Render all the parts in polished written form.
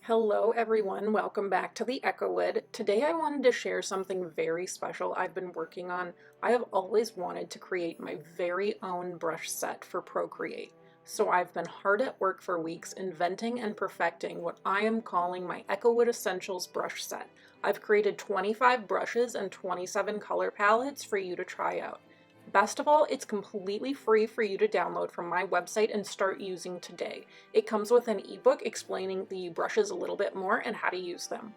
Hello everyone, welcome back to the Echowood. Today I wanted to share something very special I've been working on. I have always wanted to create my very own brush set for Procreate. So I've been hard at work for weeks inventing and perfecting what I am calling my Echowood Essentials Brush Set. I've created 25 brushes and 27 color palettes for you to try out. Best of all, it's completely free for you to download from my website and start using today. It comes with an ebook explaining the brushes a little bit more and how to use them.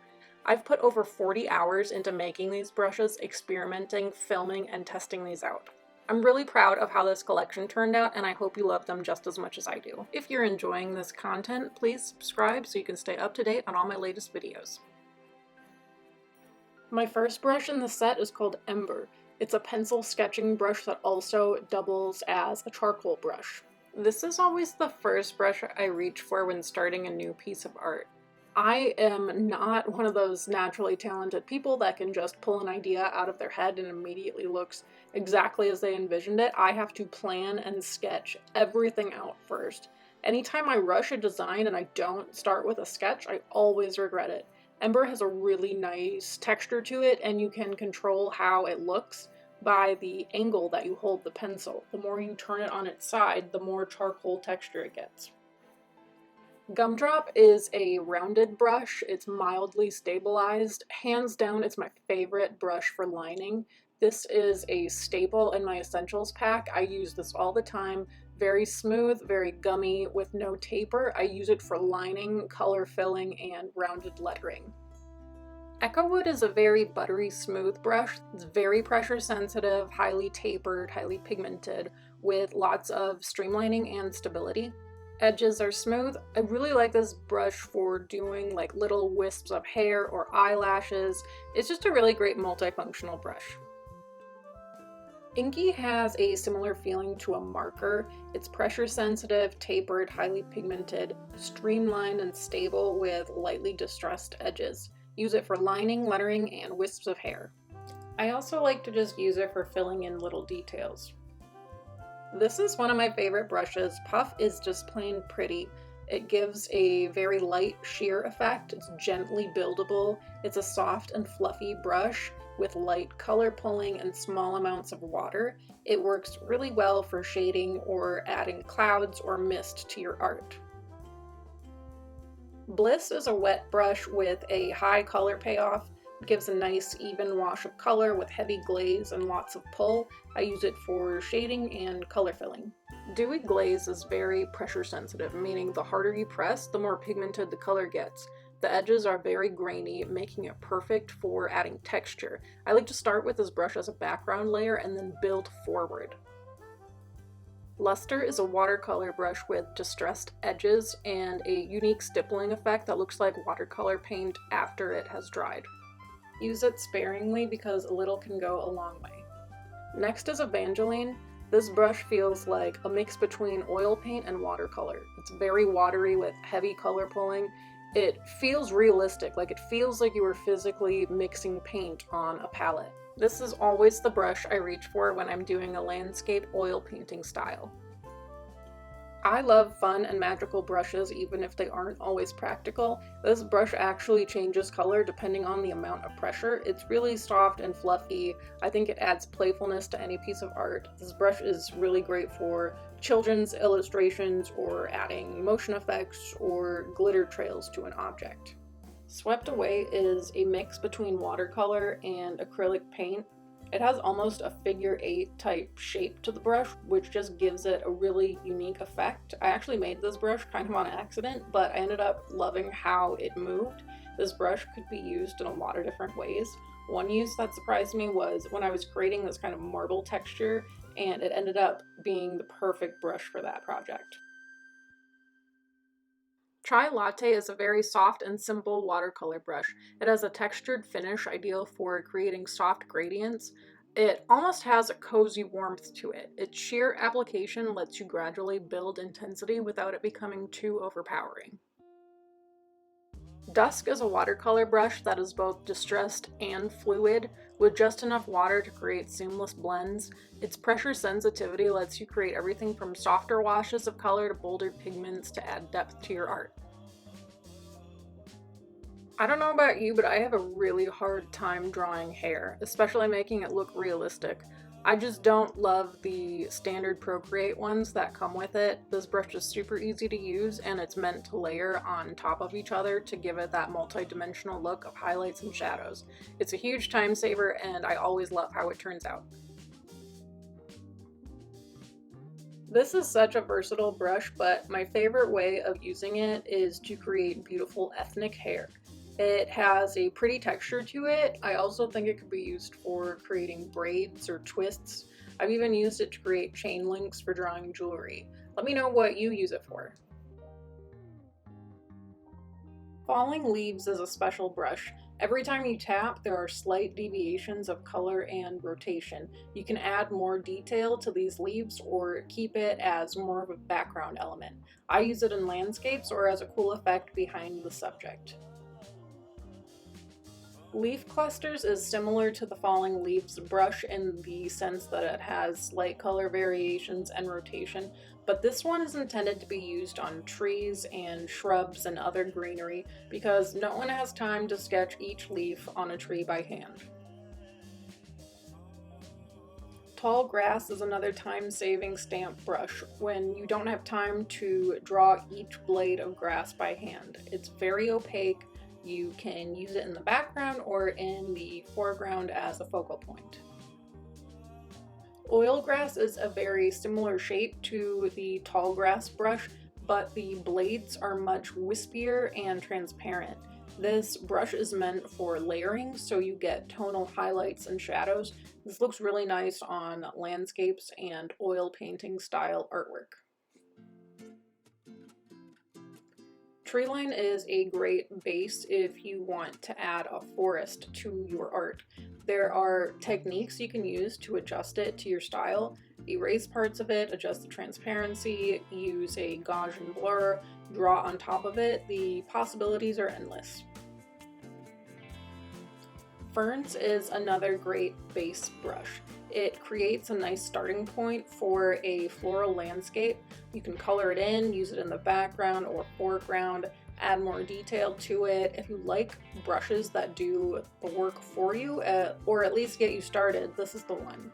I've put over 40 hours into making these brushes, experimenting, filming, and testing these out. I'm really proud of how this collection turned out, and I hope you love them just as much as I do. If you're enjoying this content, please subscribe so you can stay up to date on all my latest videos. My first brush in the set is called Ember. It's a pencil sketching brush that also doubles as a charcoal brush. This is always the first brush I reach for when starting a new piece of art. I am not one of those naturally talented people that can just pull an idea out of their head and immediately looks exactly as they envisioned it. I have to plan and sketch everything out first. Anytime I rush a design and I don't start with a sketch, I always regret it. Ember has a really nice texture to it, and you can control how it looks by the angle that you hold the pencil. The more you turn it on its side, the more charcoal texture it gets. Gumdrop is a rounded brush. It's mildly stabilized. Hands down, it's my favorite brush for lining. This is a staple in my essentials pack. I use this all the time. Very smooth, very gummy, with no taper. I use it for lining, color filling, and rounded lettering. Echowood is a very buttery smooth brush. It's very pressure sensitive, highly tapered, highly pigmented, with lots of streamlining and stability. Edges are smooth. I really like this brush for doing like little wisps of hair or eyelashes. It's just a really great multifunctional brush. Inky has a similar feeling to a marker. It's pressure sensitive, tapered, highly pigmented, streamlined, and stable with lightly distressed edges. Use it for lining, lettering, and wisps of hair. I also like to just use it for filling in little details. This is one of my favorite brushes. Puff is just plain pretty. It gives a very light sheer effect. It's gently buildable. It's a soft and fluffy brush with light color pulling and small amounts of water. It works really well for shading or adding clouds or mist to your art. Bliss is a wet brush with a high color payoff. It gives a nice even wash of color with heavy glaze and lots of pull. I use it for shading and color filling. Dewy glaze is very pressure sensitive, meaning the harder you press, the more pigmented the color gets. The edges are very grainy, making it perfect for adding texture. I like to start with this brush as a background layer and then build forward. Luster is a watercolor brush with distressed edges and a unique stippling effect that looks like watercolor paint after it has dried. Use it sparingly because a little can go a long way. Next is Evangeline. This brush feels like a mix between oil paint and watercolor. It's very watery with heavy color pulling. It feels realistic, like it feels like you are physically mixing paint on a palette. This is always the brush I reach for when I'm doing a landscape oil painting style. I love fun and magical brushes even if they aren't always practical. This brush actually changes color depending on the amount of pressure. It's really soft and fluffy. I think it adds playfulness to any piece of art. This brush is really great for children's illustrations or adding motion effects or glitter trails to an object. Swept Away is a mix between watercolor and acrylic paint. It has almost a figure 8 type shape to the brush, which just gives it a really unique effect. I actually made this brush kind of on accident, but I ended up loving how it moved. This brush could be used in a lot of different ways. One use that surprised me was when I was creating this kind of marble texture, and it ended up being the perfect brush for that project. Chai Latte is a very soft and simple watercolor brush. It has a textured finish ideal for creating soft gradients. It almost has a cozy warmth to it. Its sheer application lets you gradually build intensity without it becoming too overpowering. Dusk is a watercolor brush that is both distressed and fluid, with just enough water to create seamless blends. Its pressure sensitivity lets you create everything from softer washes of color to bolder pigments to add depth to your art. I don't know about you, but I have a really hard time drawing hair, especially making it look realistic. I just don't love the standard Procreate ones that come with it. This brush is super easy to use and it's meant to layer on top of each other to give it that multi-dimensional look of highlights and shadows. It's a huge time saver and I always love how it turns out. This is such a versatile brush, but my favorite way of using it is to create beautiful ethnic hair. It has a pretty texture to it. I also think it could be used for creating braids or twists. I've even used it to create chain links for drawing jewelry. Let me know what you use it for. Falling Leaves is a special brush. Every time you tap, there are slight deviations of color and rotation. You can add more detail to these leaves or keep it as more of a background element. I use it in landscapes or as a cool effect behind the subject. Leaf Clusters is similar to the Falling Leaves brush in the sense that it has slight color variations and rotation, but this one is intended to be used on trees and shrubs and other greenery because no one has time to sketch each leaf on a tree by hand. Tall Grass is another time-saving stamp brush when you don't have time to draw each blade of grass by hand. It's very opaque. You can use it in the background or in the foreground as a focal point. Oilgrass is a very similar shape to the Tall Grass brush, but the blades are much wispier and transparent. This brush is meant for layering, so you get tonal highlights and shadows. This looks really nice on landscapes and oil painting style artwork. Treeline is a great base if you want to add a forest to your art. There are techniques you can use to adjust it to your style. Erase parts of it, adjust the transparency, use a Gaussian blur, draw on top of it. The possibilities are endless. Ferns is another great base brush. It creates a nice starting point for a floral landscape. You can color it in, use it in the background or foreground, add more detail to it. If you like brushes that do the work for you, or at least get you started, this is the one.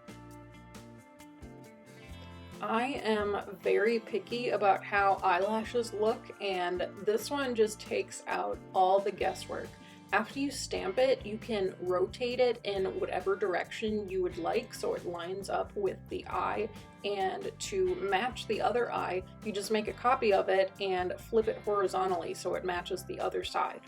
I am very picky about how eyelashes look, and this one just takes out all the guesswork. After you stamp it, you can rotate it in whatever direction you would like so it lines up with the eye, and to match the other eye, you just make a copy of it and flip it horizontally so it matches the other side.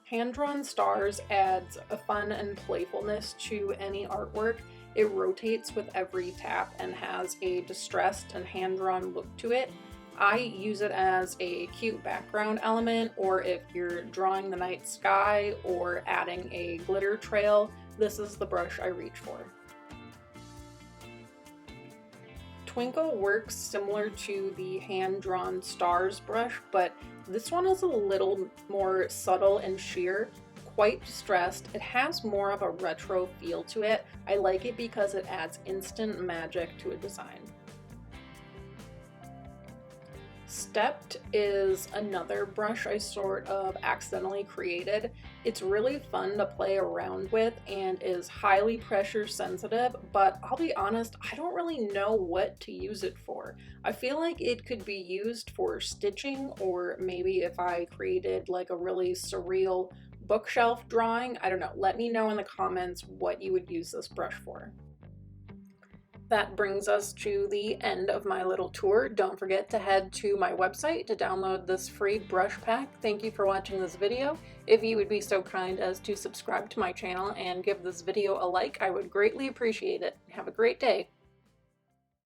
Hand-drawn stars adds a fun and playfulness to any artwork. It rotates with every tap and has a distressed and hand-drawn look to it. I use it as a cute background element, or if you're drawing the night sky or adding a glitter trail, this is the brush I reach for. Twinkle works similar to the hand-drawn stars brush, but this one is a little more subtle and sheer, quite distressed. It has more of a retro feel to it. I like it because it adds instant magic to a design. Stepped is another brush I sort of accidentally created. It's really fun to play around with and is highly pressure sensitive, but I'll be honest, I don't really know what to use it for. I feel like it could be used for stitching, or maybe if I created like a really surreal bookshelf drawing. I don't know. Let me know in the comments what you would use this brush for. That brings us to the end of my little tour. Don't forget to head to my website to download this free brush pack. Thank you for watching this video. If you would be so kind as to subscribe to my channel and give this video a like, I would greatly appreciate it. Have a great day.